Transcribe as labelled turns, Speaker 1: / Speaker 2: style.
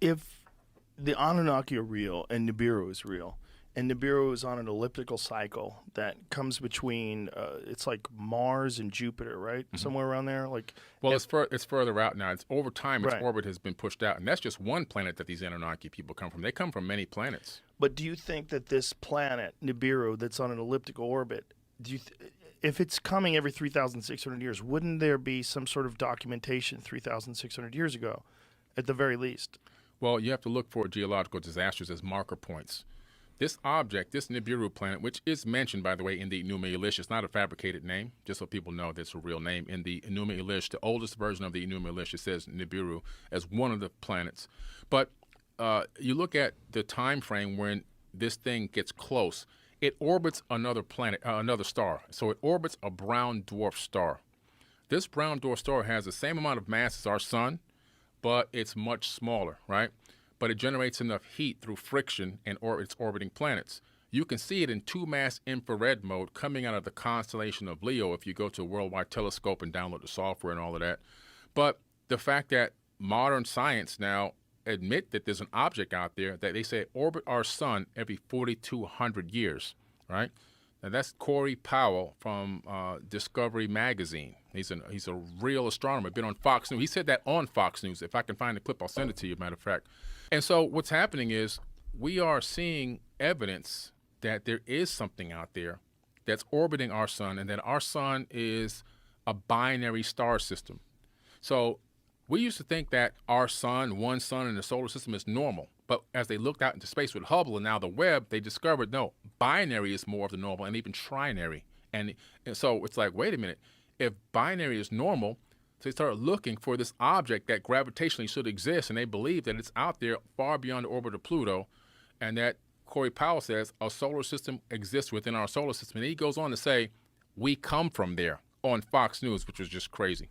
Speaker 1: if the Anunnaki are real and Nibiru is real, and Nibiru is on an elliptical cycle that comes between it's like Mars and Jupiter, right? Somewhere around there, like
Speaker 2: Well, it's further out now. It's over time. Its
Speaker 1: right.
Speaker 2: orbit has been pushed out, and that's just one planet that these Anunnaki people come from. They come from many planets.
Speaker 1: But do you think that this planet Nibiru that's on an elliptical orbit, if it's coming every 3,600 years, wouldn't there be some sort of documentation 3,600 years ago, at the very least?
Speaker 2: Well, you have to look for geological disasters as marker points. This object, this Nibiru planet, which is mentioned, by the way, in the Enuma Elish, it's not a fabricated name, just so people know that's a real name. In the Enuma Elish, the oldest version of the Enuma Elish, it says Nibiru as one of the planets. But you look at the time frame when this thing gets close. It orbits another planet, another star. So it orbits a brown dwarf star. This brown dwarf star has the same amount of mass as our sun, but it's much smaller, right? But it generates enough heat through friction and its orbiting planets. You can see it in 2-mass infrared mode coming out of the constellation of Leo if you go to a worldwide telescope and download the software and all of that. But the fact that modern science now admit that there's an object out there that they say orbit our sun every 4,200 years, right? Now that's Corey Powell from Discovery Magazine. He's a real astronomer, been on Fox News. He said that on Fox News. If I can find the clip, I'll send it to you, matter of fact. And so what's happening is we are seeing evidence that there is something out there that's orbiting our sun, and that our sun is a binary star system. So we used to think that our sun, one sun in the solar system, is normal. But as they looked out into space with Hubble and now the Webb, they discovered, no, binary is more of the normal, and even trinary. And so it's like, wait a minute. If binary is normal, so they started looking for this object that gravitationally should exist, and they believe that it's out there far beyond the orbit of Pluto, and that Corey Powell says a solar system exists within our solar system. And he goes on to say, we come from there on Fox News, which was just crazy.